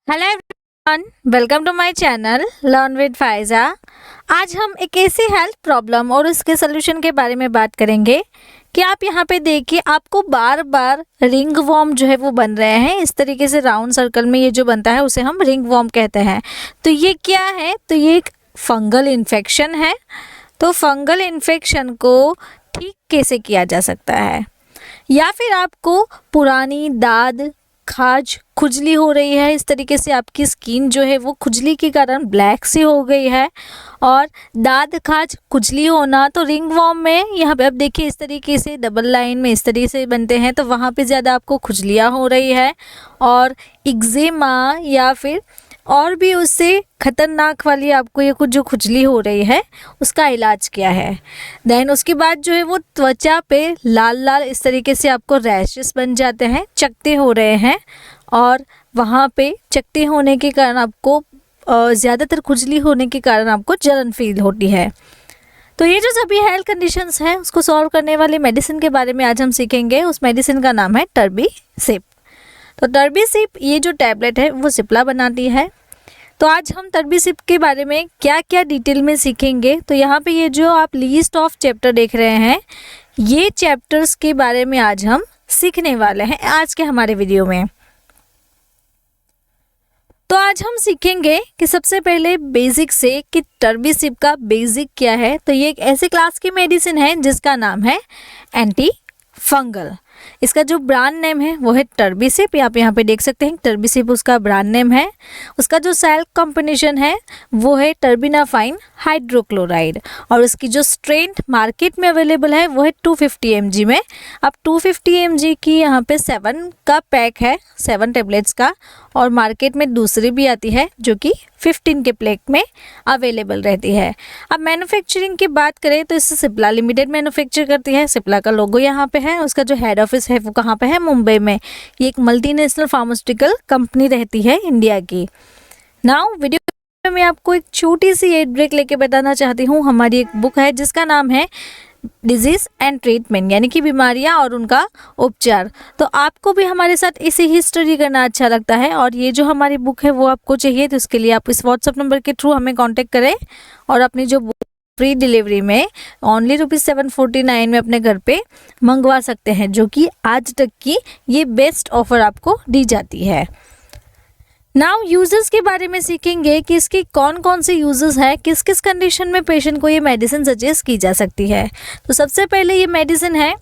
Hello everyone, welcome to my channel learn with Faiza. आज हम एक ऐसी हेल्थ प्रॉब्लम और उसके सोल्यूशन के बारे में बात करेंगे कि आप यहाँ पे देखिए, आपको बार बार रिंग वॉर्म जो है वो बन रहे हैं। इस तरीके से राउंड सर्कल में ये जो बनता है उसे हम रिंग वॉर्म कहते हैं। तो ये क्या है? तो ये एक फंगल इन्फेक्शन है। तो फंगल इन्फेक्शन को ठीक कैसे किया जा सकता है? या फिर आपको पुरानी दाद, खाज, खुजली हो रही है, इस तरीके से आपकी स्किन जो है वो खुजली के कारण ब्लैक सी हो गई है। और दाद, खाज, खुजली होना तो रिंग वॉर्म में यहाँ पे आप देखिए इस तरीके से डबल लाइन में इस तरीके से बनते हैं, तो वहाँ पे ज़्यादा आपको खुजलियाँ हो रही है। और एक्जिमा या फिर और भी उससे खतरनाक वाली आपको ये कुछ जो खुजली हो रही है उसका इलाज क्या है। देन उसके बाद जो है वो त्वचा पे लाल लाल इस तरीके से आपको रैशेस बन जाते हैं, चकते हो रहे हैं। और वहाँ पे चकते होने के कारण आपको ज़्यादातर खुजली होने के कारण आपको जलन फील होती है। तो ये जो सभी हेल्थ कंडीशंस हैं उसको सॉल्व करने वाली मेडिसिन के बारे में आज हम सीखेंगे। उस मेडिसिन का नाम है टर्बीसिप। तो टर्बीसिप ये जो टैबलेट है वो सिप्ला बनाती है। तो आज हम टर्बीसिप के बारे में क्या क्या डिटेल में सीखेंगे। तो यहाँ पे ये जो आप लिस्ट ऑफ चैप्टर देख रहे हैं, ये चैप्टर्स के बारे में आज हम सीखने वाले हैं आज के हमारे वीडियो में। तो आज हम सीखेंगे कि सबसे पहले बेसिक से कि टर्बीसिप का बेसिक क्या है। तो ये एक ऐसे क्लास की मेडिसिन है जिसका नाम है एंटी फंगल। इसका जो ब्रांड नेम है वो है टर्बीसिप। आप यहाँ पे देख सकते हैं टर्बीसिप उसका ब्रांड नेम है। उसका जो सेल कॉम्बिनेशन है वो है टर्बिनाफाइन हाइड्रोक्लोराइड। और उसकी जो स्ट्रेंथ मार्केट में अवेलेबल है वो है 250 mg में। अब 250 mg की यहाँ पे 7 का पैक है, 7 टेबलेट्स का। और मार्केट में दूसरी भी आती है जो कि 15 के पैक में अवेलेबल रहती है। अब मैन्युफैक्चरिंग की बात करें तो इससे सिप्ला लिमिटेड मैन्युफैक्चर करती है। सिप्ला का लोगो यहाँ पे है। उसका जो हेड ऑफिस है वो कहाँ पे है? मुंबई में। ये एक मल्टीनेशनल फार्मास्यूटिकल कंपनी रहती है इंडिया की। नाउ वीडियो में आपको एक छोटी सी एड ब्रेक लेके बताना चाहती हूँ। हमारी एक बुक है जिसका नाम है डिजीज एंड ट्रीटमेंट, यानी कि बीमारियां और उनका उपचार। तो आपको भी हमारे साथ इसे ही स्टडी करना अच्छा लगता है और ये जो हमारी बुक है वो आपको चाहिए, तो इसके लिए आप इस व्हाट्सएप नंबर के थ्रू हमें कांटेक्ट करें और अपनी जो बुक फ्री डिलीवरी में ओनली ₹749 में अपने घर पे मंगवा सकते हैं, जो कि आज तक की ये बेस्ट ऑफर आपको दी जाती है। नाउ यूजेस के बारे में सीखेंगे कि इसके कौन कौन से यूजेस है, किस किस कंडीशन में पेशेंट को ये मेडिसिन सजेस्ट की जा सकती है। तो सबसे पहले ये मेडिसिन है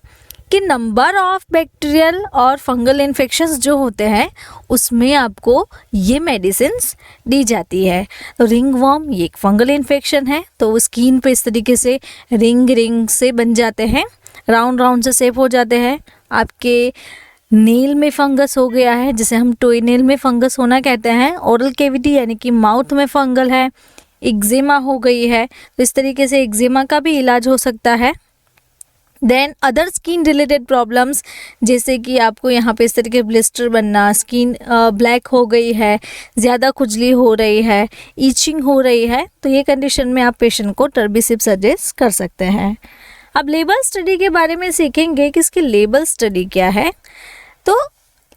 कि नंबर ऑफ बैक्टीरियल और फंगल इन्फेक्शंस जो होते हैं उसमें आपको ये मेडिसिन्स दी जाती है। तो रिंग वॉर्म ये एक फंगल इन्फेक्शन है, तो स्किन पे इस तरीके से रिंग से बन जाते हैं, राउंड राउंड से शेप हो जाते हैं। आपके नेल में फंगस हो गया है जिसे हम टोई नेल में फंगस होना कहते हैं। ओरल कैविटी यानी कि माउथ में फंगल है। एक्जिमा हो गई है, तो इस तरीके से एक्जिमा का भी इलाज हो सकता है। Then other skin related problems, जैसे कि आपको यहाँ पे इस तरीके ब्लिस्टर बनना, स्किन ब्लैक हो गई है, ज़्यादा खुजली हो रही है, ईचिंग हो रही है, तो ये कंडीशन में आप पेशेंट को टर्बीसिप सजेस्ट कर सकते हैं। अब लेबल स्टडी के बारे में सीखेंगे कि इसकी लेबल स्टडी क्या है। तो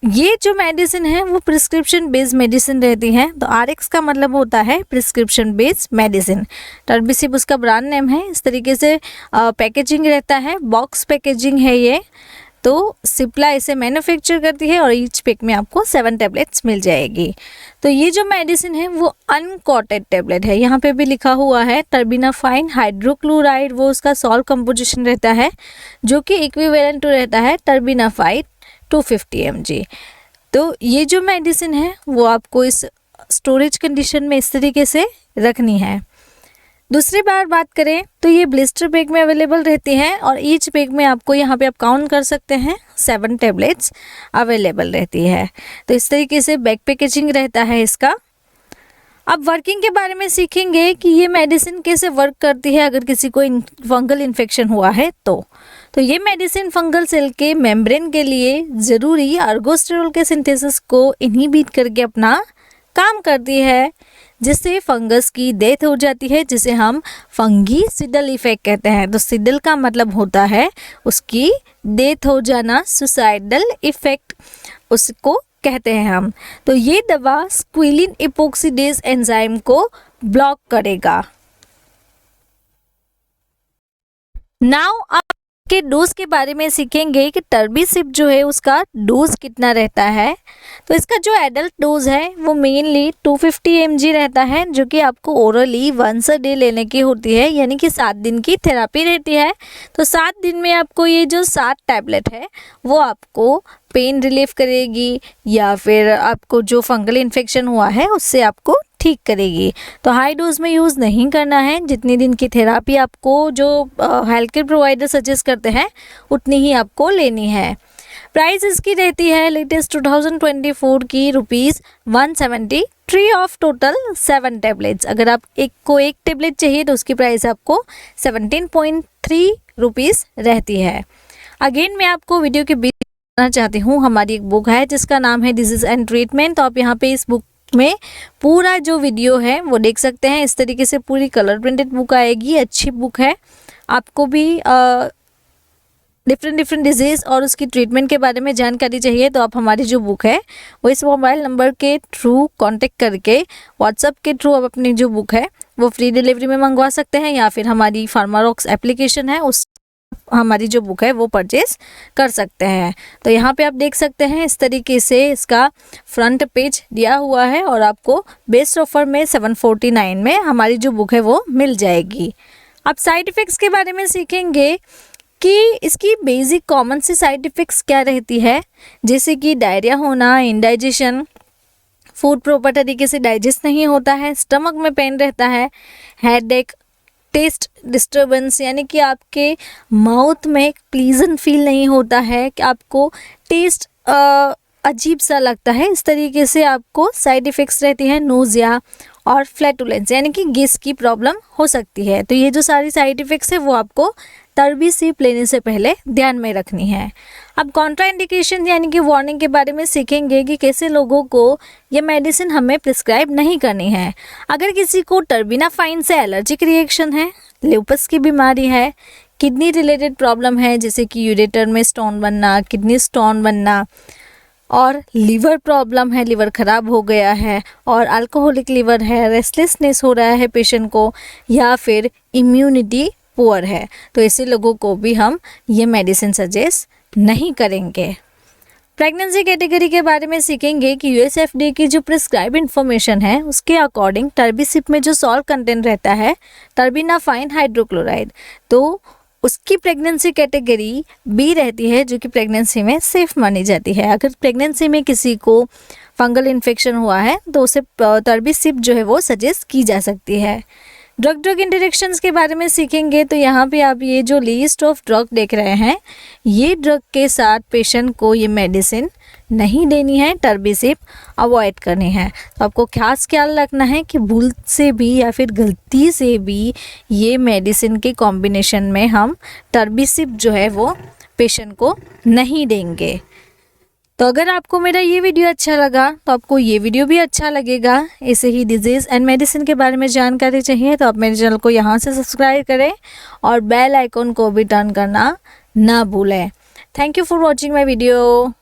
ये जो मेडिसिन है वो प्रिस्क्रिप्शन बेस्ड मेडिसिन रहती है। तो RX का मतलब होता है प्रिस्क्रिप्शन बेस्ड मेडिसिन। टर्बीसिप उसका ब्रांड नेम है। इस तरीके से पैकेजिंग रहता है, बॉक्स पैकेजिंग है ये। तो सिप्ला इसे मैन्युफैक्चर करती है और ईच पैक में आपको 7 टेबलेट्स मिल जाएगी। तो ये जो मेडिसिन है वो अनकोटेड टेबलेट है। यहाँ पे भी लिखा हुआ है टर्बिनाफाइन हाइड्रोक्लोराइड, वो उसका सॉल्ट कंपोजिशन रहता है जो कि इक्विवेलेंट रहता है टर्बिनाफाइन 250 mg। तो ये जो मेडिसिन है वो आपको इस स्टोरेज कंडीशन में इस तरीके से रखनी है। दूसरी बात करें तो ये ब्लिस्टर पैक में अवेलेबल रहती हैं और ईच पैक में आपको यहाँ पे आप काउंट कर सकते हैं 7 टेबलेट्स अवेलेबल रहती है। तो इस तरीके से बैक पैकेजिंग रहता है इसका। अब वर्किंग के बारे में सीखेंगे कि ये मेडिसिन कैसे वर्क करती है अगर किसी को फंगल इन्फेक्शन हुआ है तो ये मेडिसिन फंगल सेल के मेम्ब्रेन के लिए ज़रूरी अर्गोस्टेरॉल के सिंथेसिस को इनहिबिट करके अपना काम करती है, जिससे फंगस की डेथ हो जाती है, जिसे हम फंगीसिडल इफेक्ट कहते हैं। तो सिडल का मतलब होता है उसकी डेथ हो जाना, सुसाइडल इफेक्ट उसको कहते हैं हम। तो ये दवा स्क्विलिन इपोक्सीडेज एंजाइम को ब्लॉक करेगा। नाउ आप के डोज के बारे में सीखेंगे कि टर्बीसिप जो है उसका डोज कितना रहता है। तो इसका जो एडल्ट डोज है वो मेनली 250 mg रहता है, जो कि आपको ओरली वंस अ डे लेने की होती है, यानी कि 7 दिन की थेरेपी रहती है। तो 7 दिन में आपको ये जो 7 टैबलेट है वो आपको पेन रिलीफ करेगी या फिर आपको जो फंगल इन्फेक्शन हुआ है उससे आपको ठीक करेगी। तो हाई डोज में यूज़ नहीं करना है। जितनी दिन की थेरेपी आपको जो हेल्थ केयर प्रोवाइडर सजेस्ट करते हैं उतनी ही आपको लेनी है। प्राइस इसकी रहती है लेटेस्ट 2024 की ₹173 ऑफ टोटल 7 टैबलेट्स। अगर आप एक टेबलेट चाहिए तो उसकी प्राइस आपको 17.3 रहती है। अगेन मैं आपको वीडियो के बीच बताना चाहती हूँ, हमारी एक बुक है जिसका नाम है डिजीज एंड ट्रीटमेंट। तो आप यहाँ पे इस बुक में पूरा जो वीडियो है वो देख सकते हैं। इस तरीके से पूरी कलर प्रिंटेड बुक आएगी, अच्छी बुक है। आपको भी डिफरेंट डिजीज़ और उसकी ट्रीटमेंट के बारे में जानकारी चाहिए तो आप हमारी जो बुक है वो इस मोबाइल नंबर के थ्रू कांटेक्ट करके व्हाट्सएप के थ्रू आप अपनी जो बुक है वो फ्री डिलीवरी में मंगवा सकते हैं, या फिर हमारी फार्मारॉक्स एप्लीकेशन है उस हमारी जो बुक है वो परचेज कर सकते हैं। तो यहाँ पे आप देख सकते हैं इस तरीके से इसका फ्रंट पेज दिया हुआ है और आपको बेस्ट ऑफर में 749 में हमारी जो बुक है वो मिल जाएगी। अब साइड इफ़ेक्ट्स के बारे में सीखेंगे कि इसकी बेसिक कॉमन सी साइड इफ़ेक्ट्स क्या रहती है, जैसे कि डायरिया होना, इंडाइजेशन, फूड प्रॉपर तरीके से डाइजेस्ट नहीं होता है, स्टमक में पेन रहता है, हेडेक, टेस्ट डिस्टर्बेंस, यानी कि आपके माउथ में एक प्लीजेंट फील नहीं होता है, कि आपको टेस्ट अजीब सा लगता है। इस तरीके से आपको साइड इफ़ेक्ट्स रहती है। नोज़िया और फ्लैटुलेंस यानी कि गैस की प्रॉब्लम हो सकती है। तो ये जो सारी साइड इफ़ेक्ट्स है वो आपको टर्बीसिप लेने से पहले ध्यान में रखनी है। अब कॉन्ट्राइंडिकेशन यानी कि वार्निंग के बारे में सीखेंगे कि कैसे लोगों को ये मेडिसिन हमें प्रिस्क्राइब नहीं करनी है। अगर किसी को टर्बिनाफाइन से एलर्जिक रिएक्शन है, ल्यूपस की बीमारी है, किडनी रिलेटेड प्रॉब्लम है जैसे कि यूरेटर में स्टोन बनना, किडनी स्टोन बनना, और लीवर प्रॉब्लम है, लीवर ख़राब हो गया है और अल्कोहलिक लीवर है, रेस्टलेसनेस हो रहा है पेशेंट को, या फिर इम्यूनिटी पुअर है, तो ऐसे लोगों को भी हम ये मेडिसिन सजेस्ट नहीं करेंगे। प्रेगनेंसी कैटेगरी के बारे में सीखेंगे कि यूएसएफडीए की जो प्रिस्क्राइब इन्फॉर्मेशन है उसके अकॉर्डिंग टर्बीसिप में जो सॉल्ट कंटेंट रहता है टर्बिनाफाइन हाइड्रोक्लोराइड, तो उसकी प्रेगनेंसी कैटेगरी बी रहती है, जो कि प्रेगनेंसी में सेफ मानी जाती है। अगर प्रेगनेंसी में किसी को फंगल इन्फेक्शन हुआ है तो उसे टर्बीसिप जो है वो सजेस्ट की जा सकती है। ड्रग इंटरेक्शंस के बारे में सीखेंगे। तो यहाँ पे आप ये जो लिस्ट ऑफ ड्रग देख रहे हैं, ये ड्रग के साथ पेशेंट को ये मेडिसिन नहीं देनी है, टर्बीसिप अवॉइड करनी है। तो आपको खास ख्याल रखना है कि भूल से भी या फिर गलती से भी ये मेडिसिन के कॉम्बिनेशन में हम टर्बीसिप जो है वो पेशेंट को नहीं देंगे। तो अगर आपको मेरा ये वीडियो अच्छा लगा तो आपको ये वीडियो भी अच्छा लगेगा। ऐसे ही डिजीज़ एंड मेडिसिन के बारे में जानकारी चाहिए तो आप मेरे चैनल को यहाँ से सब्सक्राइब करें और बेल आइकॉन को भी टर्न करना ना भूलें। Thank you for watching my video.